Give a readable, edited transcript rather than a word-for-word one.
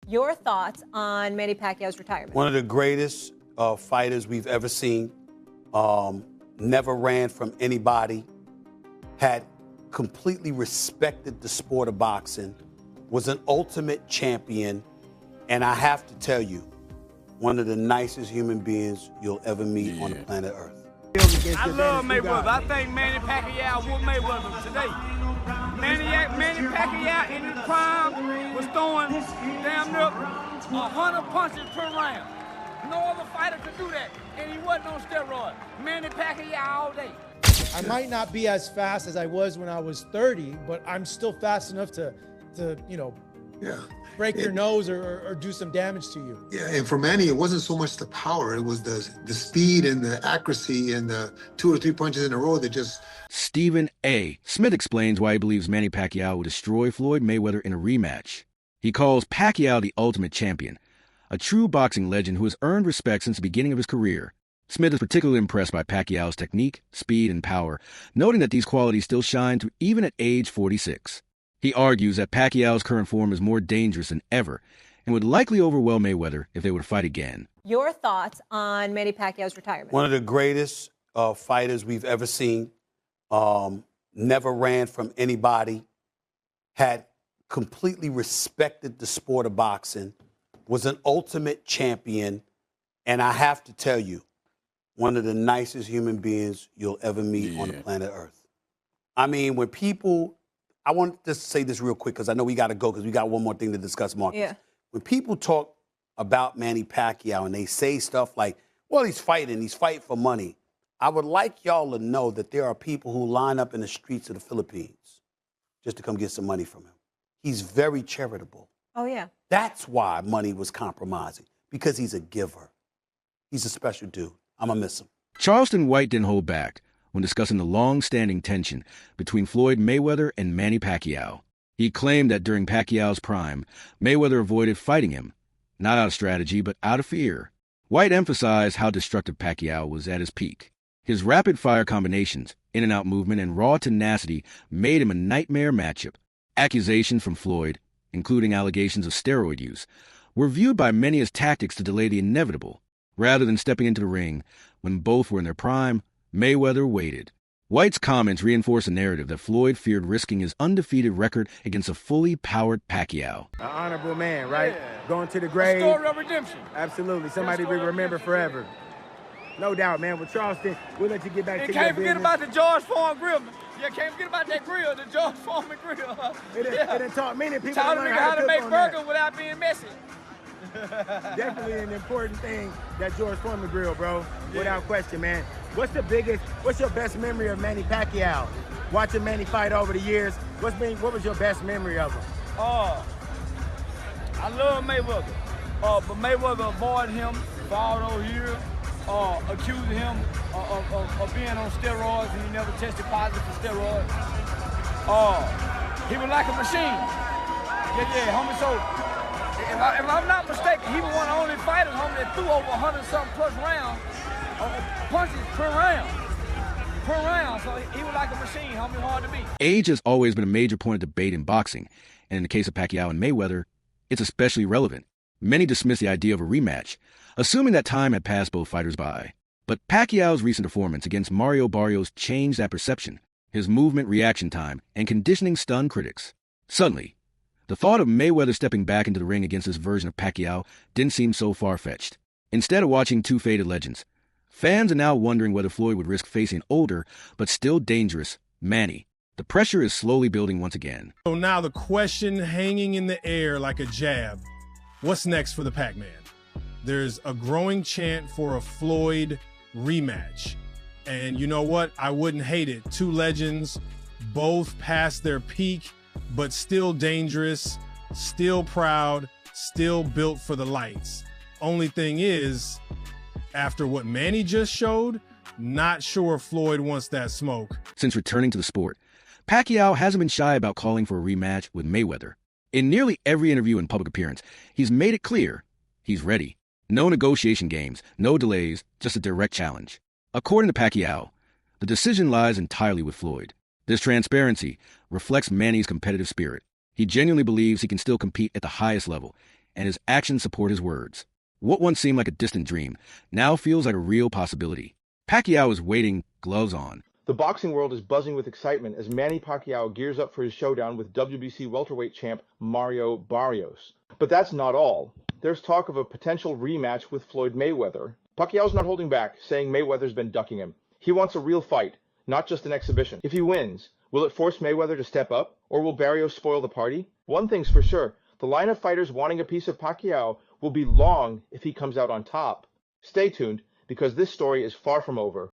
Your thoughts on Manny Pacquiao's retirement? One of the greatest fighters we've ever seen. Never ran from anybody. Had completely respected the sport of boxing. Was an ultimate champion. And I have to tell you, one of the nicest human beings you'll ever meet on the planet Earth. I love Mayweather. I think Manny Pacquiao whooped Mayweather today. Manny Pacquiao in his prime was throwing damn near 100 punches per round. No other fighter could do that, and he wasn't on steroids. Manny Pacquiao all day. I might not be as fast as I was when I was 30, but I'm still fast enough to break your nose or do some damage to you. Yeah, and for Manny, it wasn't so much the power, it was the speed and the accuracy and the 2 or 3 punches in a row that just... Stephen A. Smith explains why he believes Manny Pacquiao will destroy Floyd Mayweather in a rematch. He calls Pacquiao the ultimate champion, a true boxing legend who has earned respect since the beginning of his career. Smith is particularly impressed by Pacquiao's technique, speed, and power, noting that these qualities still shine through even at age 46. He argues that Pacquiao's current form is more dangerous than ever and would likely overwhelm Mayweather if they were to fight again. Your thoughts on Manny Pacquiao's retirement? One of the greatest fighters we've ever seen. Never ran from anybody. Had completely respected the sport of boxing. Was an ultimate champion. And I have to tell you, one of the nicest human beings you'll ever meet on the planet Earth. I mean, when people... I want to say this real quick because I know we got to go because we got one more thing to discuss, Marcus. Yeah. When people talk about Manny Pacquiao and they say stuff like, well, he's fighting for money, I would like y'all to know that there are people who line up in the streets of the Philippines just to come get some money from him. He's very charitable. Oh, yeah. That's why money was compromising, because he's a giver. He's a special dude. I'm going to miss him. Charleston White didn't hold back when discussing the long-standing tension between Floyd Mayweather and Manny Pacquiao. He claimed that during Pacquiao's prime, Mayweather avoided fighting him, not out of strategy, but out of fear. White emphasized how destructive Pacquiao was at his peak. His rapid-fire combinations, in-and-out movement, and raw tenacity made him a nightmare matchup. Accusations from Floyd, including allegations of steroid use, were viewed by many as tactics to delay the inevitable. Rather than stepping into the ring when both were in their prime, Mayweather waited. White's comments reinforce a narrative that Floyd feared risking his undefeated record against a fully powered Pacquiao. An honorable man, right? Yeah. Going to the grave. A story of redemption. Absolutely. Somebody we remember forever. No doubt, man. With Charleston, we'll let you get back to your business. And can't forget about the George Foreman grill. Yeah, can't forget about that grill, the George Foreman grill. It taught many people taught them how to make burgers without being messy. Definitely an important thing, that George Foreman grill, bro. Without question, man. What's your best memory of Manny Pacquiao? Watching Manny fight over the years, what was your best memory of him? I love Mayweather. But Mayweather avoided him for all those years, accusing him of being on steroids, and he never tested positive for steroids. He was like a machine. Yeah, homie, so if I'm not mistaken, he was one of the only fighters, homie, that threw over 100-something plus rounds, punches per round. So he was like a machine, homie, hard to beat. Age has always been a major point of debate in boxing, and in the case of Pacquiao and Mayweather, it's especially relevant. Many dismiss the idea of a rematch, assuming that time had passed both fighters by. But Pacquiao's recent performance against Mario Barrios changed that perception. His movement, reaction time, and conditioning stunned critics. Suddenly, the thought of Mayweather stepping back into the ring against this version of Pacquiao didn't seem so far-fetched. Instead of watching two faded legends, fans are now wondering whether Floyd would risk facing older, but still dangerous, Manny. The pressure is slowly building once again. So now the question hanging in the air like a jab, what's next for the Pac-Man? There's a growing chant for a Floyd rematch. And you know what? I wouldn't hate it. Two legends, both past their peak, but still dangerous, still proud, still built for the lights. Only thing is, after what Manny just showed, not sure if Floyd wants that smoke. Since returning to the sport, Pacquiao hasn't been shy about calling for a rematch with Mayweather. In nearly every interview and public appearance, he's made it clear he's ready. No negotiation games, no delays, just a direct challenge. According to Pacquiao, the decision lies entirely with Floyd. This transparency reflects Manny's competitive spirit. He genuinely believes he can still compete at the highest level, and his actions support his words. What once seemed like a distant dream now feels like a real possibility. Pacquiao is waiting, gloves on. The boxing world is buzzing with excitement as Manny Pacquiao gears up for his showdown with WBC welterweight champ Mario Barrios. But that's not all. There's talk of a potential rematch with Floyd Mayweather. Pacquiao's not holding back, saying Mayweather's been ducking him. He wants a real fight, not just an exhibition. If he wins, will it force Mayweather to step up, or will Barrios spoil the party? One thing's for sure, the line of fighters wanting a piece of Pacquiao will be long if he comes out on top. Stay tuned, because this story is far from over.